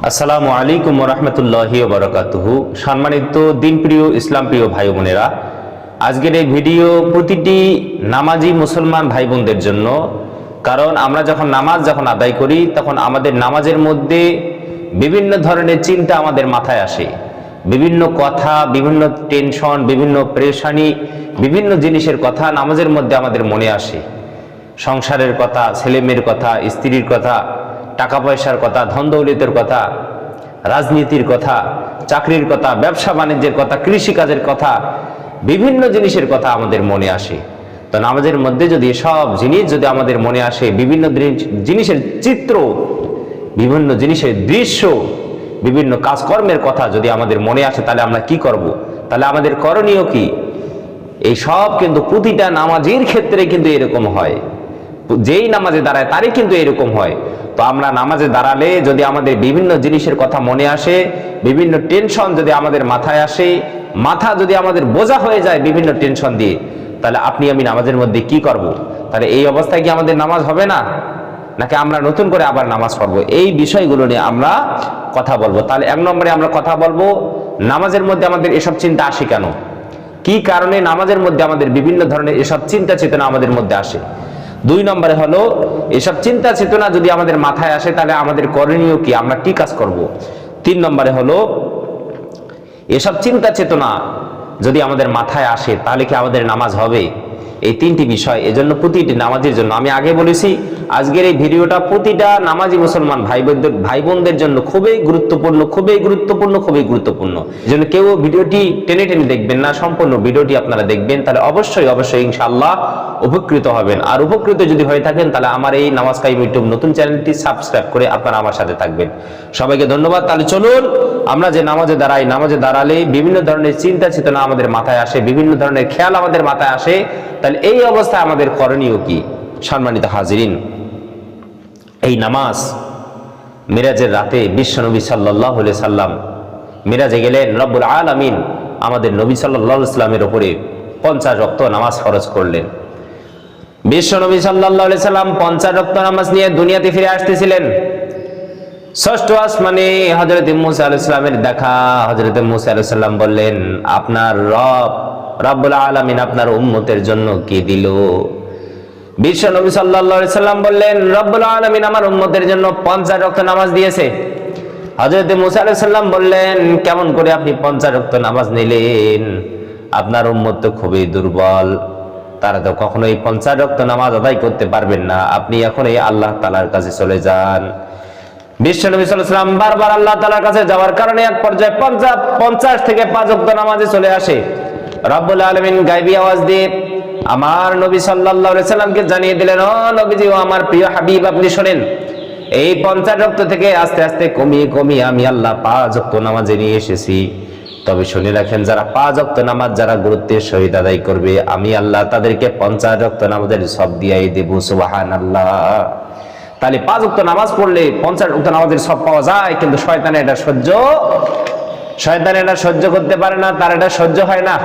আসসালামু আলাইকুম রহমতুল্লাহি বারাকাতুহু। সম্মানিত দিনপ্রিয় ইসলাম প্রিয় ভাই বোনেরা, আজকের এই ভিডিও প্রতিটি নামাজি মুসলমান ভাই বোনদের জন্য। কারণ আমরা যখন নামাজ আদায় করি তখন আমাদের নামাজের মধ্যে বিভিন্ন ধরনের চিন্তা আমাদের মাথায় আসে, বিভিন্ন কথা, বিভিন্ন টেনশন, বিভিন্ন পেরেশানি, বিভিন্ন জিনিসের কথা নামাজের মধ্যে আমাদের মনে আসে। সংসারের কথা, ছেলেমেয়ের কথা, স্ত্রীর কথা, টাকা পয়সার কথা, ধন দৌলতের কথা, রাজনীতির কথা, চাকরির কথা, ব্যবসা বাণিজ্যের কথা, কৃষিকাজের কথা, বিভিন্ন জিনিসের কথা আমাদের মনে আসে। তো নামাজের মধ্যে যদি সব জিনিস যদি আমাদের মনে আসে, বিভিন্ন জিনিসের চিত্র, বিভিন্ন জিনিসের দৃশ্য, বিভিন্ন কাজকর্মের কথা যদি আমাদের মনে আসে, তাহলে আমরা কি করব? তাহলে আমাদের করণীয় কি? এই সব কিন্তু প্রতিটা নামাজের ক্ষেত্রে কিন্তু এরকম হয়। যেই নামাজে দাঁড়ায় তারই কিন্তু এরকম হয়। তো আমরা নামাজে দাঁড়ালে যদি আমাদের বিভিন্ন জিনিসের কথা মনে আসে, বিভিন্ন টেনশন যদি আমাদের মাথায় আসে, মাথা যদি আমাদের বোঝা হয়ে যায় বিভিন্ন টেনশন দিয়ে, তাহলে আপনি আমি নামাজের মধ্যে কি করব? তাহলে এই অবস্থায় কি আমাদের নামাজ হবে না, নাকি আমরা নতুন করে আবার নামাজ পড়বো? এই বিষয়গুলো নিয়ে আমরা কথা বলবো। তাহলে এক নম্বরে আমরা কথা বলবো নামাজের মধ্যে আমাদের এসব চিন্তা আসে কেন, কি কারণে নামাজের মধ্যে আমাদের বিভিন্ন ধরনের এসব চিন্তা চেতনা আমাদের মধ্যে আসে। দুই নম্বরে হলো এসব চিন্তা চেতনা যদি আমাদের মাথায় আসে তাহলে আমাদের করণীয় কি, আমরা কি কাজ করব। তিন নম্বরে হলো এসব চিন্তা চেতনা যদি আমাদের মাথায় আসে তাহলে কি আমাদের নামাজ হবে। এই তিনটি বিষয় এজন্য প্রতিটি নামাজের জন্য, আমি আগে বলেছি আজকের এই ভিডিওটা প্রতিটা নামাজি মুসলমান ভাই বোনদের জন্য খুবই গুরুত্বপূর্ণ, খুবই গুরুত্বপূর্ণ, খুবই গুরুত্বপূর্ণ। এজন্য কেউ ভিডিওটি টেনে টেনে দেখবেন না, সম্পূর্ণ ভিডিওটি আপনারা দেখবেন, তাহলে অবশ্যই অবশ্যই ইনশাআল্লাহ উপকৃত হবেন। আর উপকৃত যদি হয়ে থাকেন তাহলে আমার এই নামাজ কায়েম ইউটিউব নতুন চ্যানেলটি সাবস্ক্রাইব করে আপনারা আমার সাথে থাকবেন। সবাইকে ধন্যবাদ। তাহলে চলুন আমরা যে নামাজে দাঁড়াই, নামাজে দাঁড়ালে বিভিন্ন ধরনের চিন্তা চেতনা আমাদের মাথায় আসে, বিভিন্ন ধরনের খেয়াল আমাদের মাথায় আসে, তাহলে এই অবস্থায় আমাদের করণীয় কি? সম্মানিত হাজিরিন, এই নামাজ মিরাজের রাতে বিশ্বনবী সাল্লাল্লাহু আলাইহি সাল্লাম মিরাজে গেলেন, রব্বুল আলামিন আমাদের নবী সাল্লাল্লাহু আলাইহি সাল্লামের উপরে 50 ওয়াক্ত নামাজ ফরজ করলেন। বিশ্বনবী সাল্লাল্লাহু আলাইহি সাল্লাম 50 ওয়াক্ত নামাজ নিয়ে দুনিয়াতে ফিরে আসতেছিলেন। ষষ্ঠ আসমানে হযরত মুসা আলাইহিস সালামের দেখা। হযরত মুসা আলাইহিস সালাম বললেন, আপনার রব্বুল আলামিন আপনার উম্মতের জন্য কি দিল? বিশ্ব নবী সাল্লাল্লাহু আলাইহি সাল্লাম বললেন, রব্বুল আলামিন আমার উম্মতের জন্য 50 ওয়াক্ত নামাজ দিয়েছে। হযরত মুসা আলাইহিস সালাম বললেন, কেমন করে আপনি 50 ওয়াক্ত নামাজ নিলেন? আপনার উম্মত তো খুবই দুর্বল, তারা তো কখনোই 50 ওয়াক্ত নামাজ আদায় করতে পারবেন না। আপনি এখন এই আল্লাহ তাআলার কাছে চলে যান। বিশ্ব নবী সাল্লাল্লাহু আলাইহি সাল্লাম বারবার আল্লাহ তাআলার কাছে যাওয়ার কারণে এক পর্যায়ে 50 থেকে 5 ওয়াক্ত নামাজে চলে আসে। রব্বুল আলামিন গায়বী আওয়াজ দিয়ে আমার নবী সাল্লাল্লাহু আলাইহি সাল্লামকে জানিয়ে দিলেন, ও নবীজি, ও আমার প্রিয় হাবিব, আপনি শুনেন, এই 50 ওয়াক্ত থেকে আস্তে আস্তে কমিয়ে কমিয়ে আমি আল্লাহ 5 ওয়াক্ত নামাজে নিয়ে এসেছি। তবে শুনে রাখেন, যারা 5 ওয়াক্ত নামাজ যারা গুরুত্বের সহিত আদায় করবে, আমি আল্লাহ তাদেরকে 50 ওয়াক্ত নামাজের সব দিয়াই দেব। সুবহানাল্লাহ। তাহলে 5 ওয়াক্ত নামাজ পড়লে 50 ওয়াক্ত নামাজের সব পাওয়া যায়, কিন্তু শয়তান এটা সহ্য করতে পারে না, তার এটা সহ্য হয় না।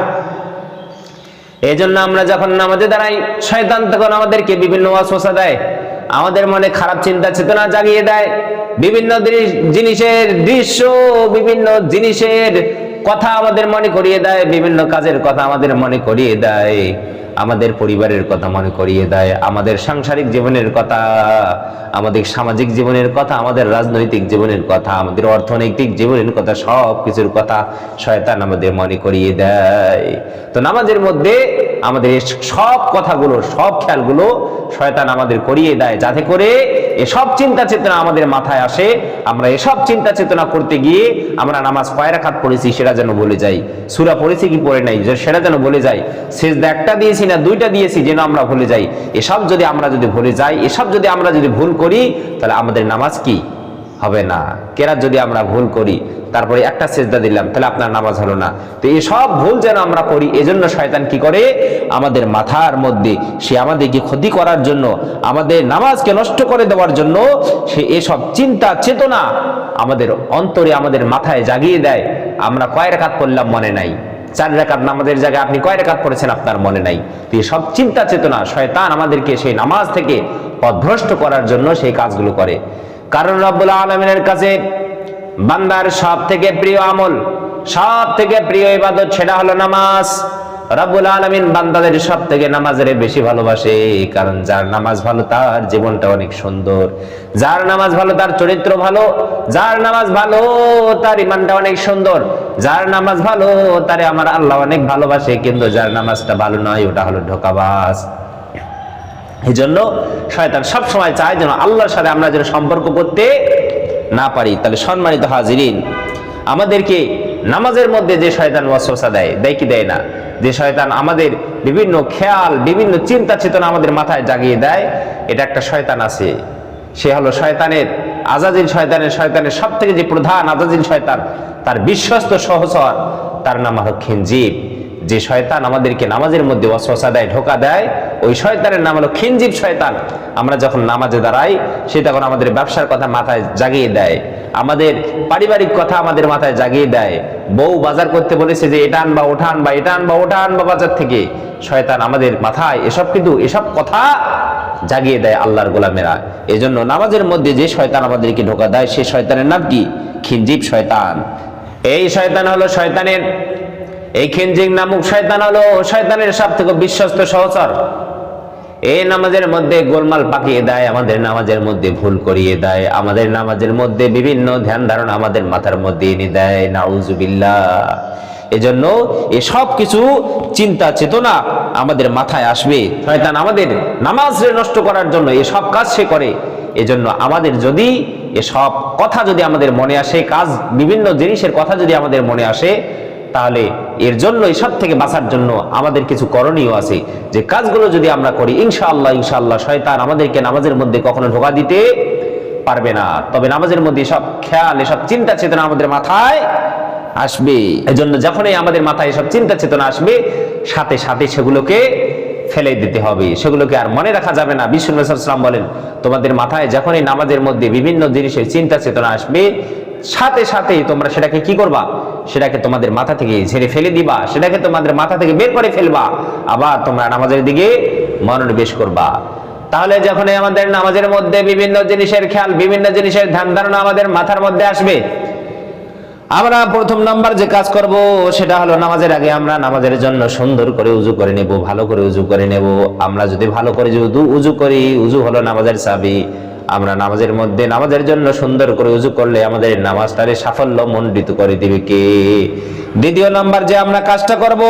এই জন্য আমরা যখন নামাজে দাঁড়াই, শয়তান তখন আমাদেরকে বিভিন্ন ওয়াসওয়াসা দেয়, আমাদের মনে খারাপ চিন্তা চেতনা জাগিয়ে দেয়, বিভিন্ন জিনিসের দৃশ্য, বিভিন্ন জিনিসের কথা আমাদের মনে করিয়ে দেয়, বিভিন্ন কাজের কথা আমাদের মনে করিয়ে দেয়, আমাদের পরিবারের কথা মনে করিয়ে দেয়, আমাদের সাংসারিক জীবনের কথা, আমাদের সামাজিক জীবনের কথা, আমাদের রাজনৈতিক জীবনের কথা, আমাদের অর্থনৈতিক জীবনের কথা, সব কিছুর কথা শয়তান আমাদের মনে করিয়ে দেয়। তো নামাজের মধ্যে আমাদের সব কথাগুলো, সব খেয়ালগুলো শয়তান আমাদের করিয়ে দেয়, যাতে করে এসব চিন্তা চেতনা আমাদের মাথায় আসে। আমরা এসব চিন্তা চেতনা করতে গিয়ে আমরা নামাজ কয় রাকাত পড়েছি সেটা যেন ভুলে যাই, সূরা পড়েছি কি পড়ে নাই সেটা যেন ভুলে যাই, সিজদা একটা দিয়েছি না 2টা দিয়েছি যেন আমরা ভুলে যাই। এসব যদি আমরা ভুলে যাই, এসব যদি আমরা ভুল করি, তাহলে আমাদের নামাজ কি হবে না। কেরাত যদি আমরা ভুল করি, তারপরে একটা সিজদা দিলাম, তাহলে আপনার নামাজ হলো না। তো এসব ভুল যেন আমরা করি, এজন্য শয়তান কি করে, আমাদের মাথার মধ্যে সে আমাদেরকে ক্ষতি করার জন্য, আমাদের নামাজকে নষ্ট করে দেওয়ার জন্য সে এসব চিন্তা চেতনা আমাদের অন্তরে, আমাদের মাথায় জাগিয়ে দেয়। আমরা কয় রাকাত পড়লাম মনে নাই, 4 রাকাত নামাজের জায়গায় আপনি কয় রাকাত পড়েছেন আপনার মনে নাই। তো এই সব চিন্তা চেতনা শয়তান আমাদেরকে সেই নামাজ থেকে পথভ্রষ্ট করার জন্য সেই কাজগুলো করে। কারণ রব্বুল আলামিনের কাছে বান্দার সব থেকে প্রিয় আমল, সব থেকে প্রিয় ইবাদত সেটা হলো নামাজ। রব্বুল আলামিন বান্দাদের সব থেকে নামাজের বেশি ভালোবাসে, কারণ যার নামাজ ভালো তার জীবনটা অনেক সুন্দর, যার নামাজ ভালো তার চরিত্র ভালো, যার নামাজ ভালো তার ঈমানটা অনেক সুন্দর, যার নামাজ ভালো তারে আমার আল্লাহ অনেক ভালোবাসে। কিন্তু যার নামাজটা ভালো নয় ওটা হলো ধোঁকাবাজ। এই জন্য শয়তান সব সময় চায় যেন আল্লাহর সাথে আমরা যেন সম্পর্ক করতে না পারি। তাহলে সম্মানিত হাজিরিন, আমাদেরকে নামাজের মধ্যে যে শয়তান ওয়াসওয়াসা দেয়, দেয় কি দেয় না, যে শয়তান আমাদের বিভিন্ন খেয়াল, বিভিন্ন চিন্তা চেতনা আমাদের মাথায় জাগিয়ে দেয়, এটা একটা শয়তান আছে। সে হলো শয়তানের আজাজিল শয়তানের সব থেকে যে প্রধান আজাজিল শয়তান, তার বিশ্বস্ত সহচর, তার নাম হলো খিনজিব। যে শয়তান আমাদেরকে নামাজের মধ্যে ওয়াসওয়াসা দেয়, ধোঁকা দেয়, ওই শয়তানের নাম হলো খিনজিব শয়তান। আমরা যখন নামাজে দাঁড়াই, সে তখন আমাদের ব্যবসার কথা মাথায় জাগিয়ে দেয়, আমাদের পারিবারিক কথা আমাদের মাথায় জাগিয়ে দেয়। বউ বাজার করতে বলেছে যে এটা আনবা ওঠা আনবা, এটা আনবা ওঠা আনবা বাজার থেকে, শয়তান আমাদের মাথায় এসব কথা জাগিয়ে দেয় আল্লাহর গোলামেরা। এই জন্য নামাজের মধ্যে যে শয়তান আমাদেরকে ধোঁকা দেয়, সেই শয়তানের নাম কি? খিনজিব শয়তান। এই শয়তান হলো শয়তানের, এই খিনজিব নামক শয়তান হলো শয়তানের সব থেকে বিশ্বস্ত সহচর। এই নামাজের মধ্যে গোলমাল পাকিয়ে দেয়, আমাদের নামাজের মধ্যে ভুল করিয়ে দেয়, আমাদের নামাজের মধ্যে বিভিন্ন ধ্যান ধারণা আমাদের মাথার মধ্যে এনে দেয়, নাউজুবিল্লাহ। এজন্য এসব কিছু চিন্তা চেতনা আমাদের মাথায় আসবে। শয়তান আমাদের নামাজ নষ্ট করার জন্য এসব কাজ সে করে। এজন্য আমাদের যদি এসব কথা যদি আমাদের মনে আসে, কাজ বিভিন্ন জিনিসের কথা যদি আমাদের মনে আসে, তাহলে এর জন্য এসব থেকে বাঁচার জন্য আমাদের কিছু করণীয় আছে, যে কাজগুলো যদি আমরা করি ইনশাআল্লাহ শয়তান আমাদেরকে নামাজের মধ্যে কখনো ধোঁকা দিতে পারবে না। তবে নামাজের মধ্যে সব খেয়াল, এসব চিন্তা চেতনা আমাদের মাথায় আসবে। এজন্য যখনই আমাদের মাথায় এসব চিন্তা চেতনা আসবে, সাথে সাথে সেগুলোকে ফেলে দিতে হবে, সেগুলোকে আর মনে রাখা যাবে না। বিষ্ণু নবী সাল্লাল্লাহু আলাইহি ওয়াসাল্লাম বলেন, তোমাদের মাথায় যখনই নামাজের মধ্যে বিভিন্ন জিনিসের চিন্তা চেতনা আসবে, সাথে সাথে তোমরা সেটাকে কি করবা? সেটাকে তোমাদের মাথা থেকে ঝেড়ে ফেলে দিবা, সেটাকে তোমাদের মাথা থেকে বের করে ফেলবা, আবার তোমরা নামাজের দিকে মনোনিবেশ করবা। তাহলে যখনই আমাদের নামাজের মধ্যে বিভিন্ন জিনিসের খেয়াল, বিভিন্ন জিনিসের ধ্যান ধারণা আমাদের মাথার মধ্যে আসবে, আমরা প্রথম নাম্বার যে কাজ করব সেটা হলো নামাজের আগে আমরা নামাজের জন্য সুন্দর করে উযু করে নেব, ভালো করে উযু করে নেব। আমরা যদি ভালো করে উযু করি, উযু হলো নামাজের চাবি। আমরা নামাজের মধ্যে নামাজের জন্য সুন্দর করে উযু করলে আমাদের নামাজটারে সাফল্য মণ্ডিত করে দিবে কে? দ্বিতীয় নাম্বার যে আমরা কাজটা করব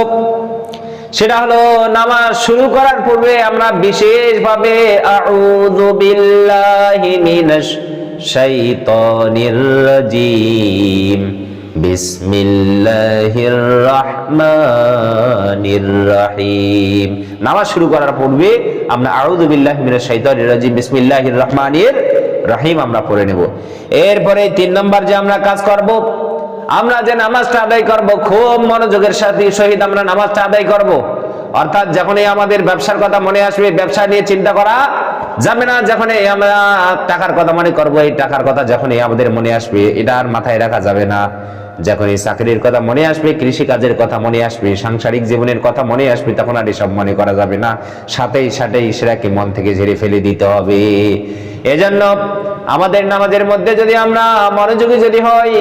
সেটা হলো নামাজ শুরু করার পূর্বে আমরা বিশেষভাবে আউযু বিল্লাহি মিনাশ শাইতানির রাজিম, বিসমিল্লাহির রহমানির রহিম। নামাজ শুরু করার পূর্বে আমরা আউযু বিল্লাহি মিনাশ শাইতানির রাজিম, বিসমিল্লাহির রহমানির রহিম আমরা পড়ে নেব। এরপরে 3 নম্বর যে আমরা কাজ করব, আমরা যে নামাজটা আদায় করব খুব মনোযোগের সাথে সহিত আমরা নামাজটা আদায় করব। অর্থাৎ যখনই আমাদের ব্যবসার কথা মনে আসবে, ব্যবসা নিয়ে চিন্তা করা যাবে না। যখনই আমরা টাকার কথা মনে করব, এই টাকার কথা যখনই আমাদের মনে আসবে, এটা আর মাথায় রাখা যাবে না। যখনই চাকরির কথা মনে আসবে, কৃষিকাজের কথা মনে আসবে, সাংসারিক জীবনের কথা মনে আসবে, তখন আর এসব মনে করা যাবে না। সাথেই সেটাকে মন থেকে ঝেড়ে ফেলে দিতে হবে। এজন্য আমাদের নামাজের মধ্যে যদি আমরা মনোযোগী যদি হই,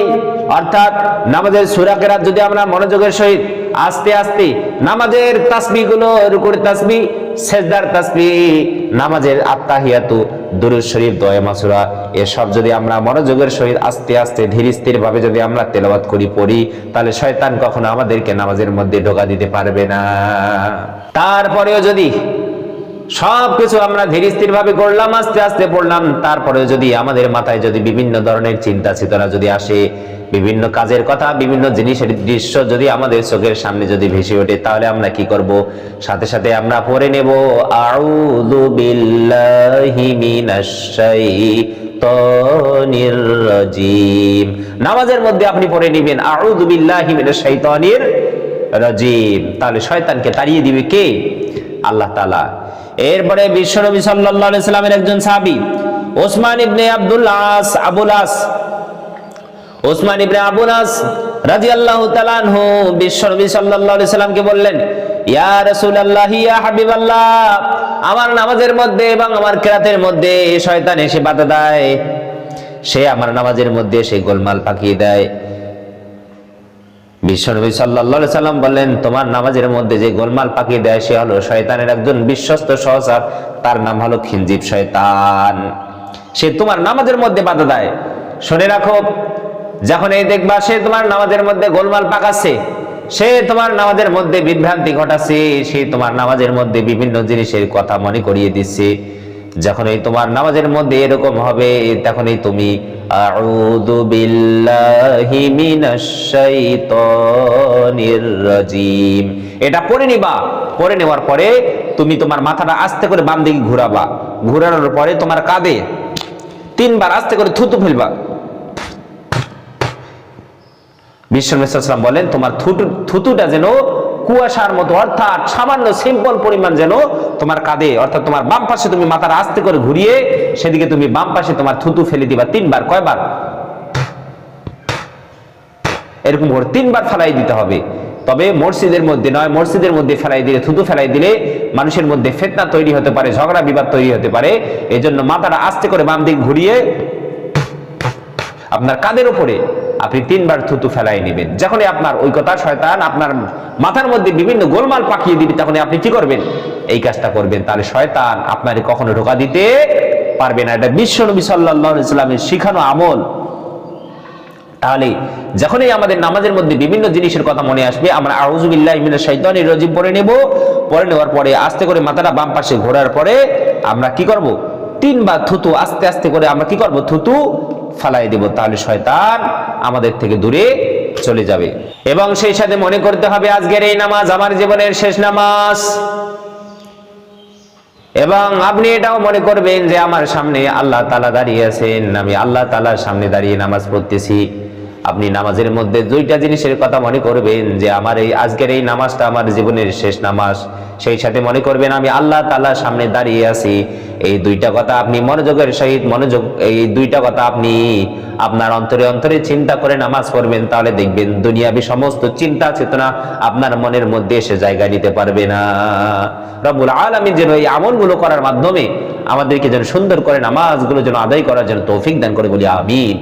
অর্থাৎ নামাজের সূরা কেরাত যদি আমরা মনোযোগের সহিত আস্তে আস্তে নামাজের তাসবিহগুলো, রুকুর তাসবিহ, সেজদার তাসবিহ, নামাজের আত্তাহিয়াতু, দুরূদ শরীফ, দোয়া মাসুরা, এসব যদি আমরা মনোযোগের সহিত আস্তে আস্তে ধীর স্থির ভাবে যদি আমরা তেলাওয়াত করি, পড়ি, তাহলে শয়তান কখনো আমাদেরকে নামাজের মধ্যে ঢোকা দিতে পারবে না। তারপরেও যদি সবকিছু আমরা ধীর স্থির ভাবে করলাম, আস্তে আস্তে পড়লাম, তারপরেও যদি আমাদের মাথায় যদি বিভিন্ন ধরনের চিন্তা চেতনা যদি আসে, বিভিন্ন কাজের কথা, বিভিন্ন জিনিসের দৃশ্য যদি আমাদের চোখের সামনে যদি ভেসে ওঠে, তাহলে আমরা কি করব? সাথে সাথে আমরা পড়ে নেব আউযু বিল্লাহি মিনাশ শাইতানির রাজিম। নামাজের মধ্যে আপনি পড়ে নেবেন আউযু বিল্লাহি মিনাশ শাইতানির রাজিম। তাহলে শয়তানকে তাড়িয়ে দিবে কে? আল্লাহ তাআলা। এরপরে বিশ্বনবী সাল্লাল্লাহু আলাইহি সাল্লামের একজন সাহাবী ওসমান ইবনে আব্দুল আস, ওসমান ইবনে আবুল আস রাদিয়াল্লাহু তাআলা আনহু বিশ্বনবী সাল্লাল্লাহু আলাইহি সাল্লামকে বললেন, ইয়া রাসূলুল্লাহ, ইয়া হাবিবাল্লাহ, আমার নামাজের মধ্যে এবং আমার কিরাতের মধ্যে শয়তান এসে বাধা দেয়। সে আমার নামাজের মধ্যে সেই গোলমাল পাকিয়ে দেয়। বিশ্বনবী সাল্লাল্লাহু আলাইহি সাল্লাম বললেন, তোমার নামাজের মধ্যে যে গোলমাল পাকিয়ে দেয় সে হলো শয়তানের একজন বিশ্বস্ত সহচর, তার নাম হলো খিনজিব শয়তান। সে তোমার নামাজের মধ্যে বাধা দেয়। শুনে রাখো, যখন এই দেখবা সে তোমার নামাজের মধ্যে গোলমাল পাকাচ্ছে, সে তোমার নামাজের মধ্যে বিভ্রান্তি ঘটাচ্ছে, সে তোমার নামাজের মধ্যে বিভিন্ন জিনিসের কথা মনে করিয়ে দিচ্ছে, যখনই তোমার নামাজের মধ্যে এরকম হবে তখনই তুমি আউযু বিল্লাহি মিনাশ শাইতানির রাজিম এটা পড়ে নিবা। পড়ে নেওয়ার পরে তুমি তোমার মাথাটা আস্তে করে বাম দিকে ঘোরাবা। ঘোরানোর পরে তোমার কাঁধে 3 বার আস্তে করে থুতু ফেলবা। বিশ্বনবী সাল্লাল্লাহু আলাইহি ওয়াসাল্লাম বলেন, তোমার থুতুটা যেন কুয়াশার মতো, অর্থাৎ সামান্য সিম্পল পরিমাণ যেন তোমার কাঁধে, অর্থাৎ তোমার বাম পাশে তুমি মাথার আস্তে করে ঘুরিয়ে সেদিকে তুমি বাম পাশে তোমার থুতু ফেলে দিবা 3 বার। কয়বার? এরকম করে 3 বার ফেলাই দিতে হবে। তবে মসজিদের মধ্যে নয়, মসজিদের মধ্যে ফেলাই দিলে, থুতু ফেলাই দিলে মানুষের মধ্যে ফিতনা তৈরি হতে পারে, ঝগড়া বিবাদ তৈরি হতে পারে। এজন্য মাথাটা আস্তে করে বাম দিকে ঘুরিয়ে আপনার কাঁধের উপরে আপনি 3 বার থুতু ফেলাই নেবেন। যখনই আপনার ওই কথা শয়তান আপনার মাথার মধ্যে বিভিন্ন গোলমাল পাকিয়ে দিবে, তখন আপনি কি করবেন? এই কাজটা করবেন। তাহলে শয়তান আপনারে কখনো ধোঁকা দিতে পারবে না। এটা বিশ্বনবী সাল্লাল্লাহু আলাইহি ওয়াসাল্লামের শিখানো আমল। তাহলে যখনই আমাদের নামাজের মধ্যে বিভিন্ন জিনিসের কথা মনে আসবে, আমরা আউযু বিল্লাহি মিনাশ শাইতানির রাজিম পড়ে নেব। পড়ে নেওয়ার পরে আস্তে করে মাথাটা বাম পাশে ঘোরার পরে আমরা কি করব? 3 বার থুতু আস্তে আস্তে করে আমরা কি করব? থুতু ফালাই দেব। তাহলে শয়তান আমাদের থেকে দূরে চলে যাবে। এবং সেই সাথে মনে করতে হবে আজকের এই নামাজ আমার জীবনের শেষ নামাজ। এবং আপনি এটাও মনে করবেন যে আমার সামনে আল্লাহ তাআলা দাঁড়িয়ে আছেন, আমি আল্লাহ তাআলার সামনে দাঁড়িয়ে নামাজ পড়তেছি। আপনি নামাজের মধ্যে 2টা জিনিসের কথা মনে করবেন যে আমার এই আজকের এই নামাজটা আমার জীবনের শেষ নামাজ। সেই সাথে মনে করবেন আমি আল্লাহ তাআলার সামনে দাঁড়িয়ে আছি। এই 2টা কথা আপনি মনোযোগের সহিত এই 2টা কথা আপনি আপনার অন্তরে অন্তরে চিন্তা করে নামাজ পড়বেন, তাহলে দেখবেন দুনিয়াবি সমস্ত চিন্তা চেতনা আপনার মনের মধ্যে এসে জায়গা নিতে পারবে না। রব্বুল আলামিন যেন এই আমলগুলো করার মাধ্যমে আমাদেরকে যেন সুন্দর করে নামাজগুলো যেন আদায় করার জন্য তৌফিক দান করে, বলি আমিন।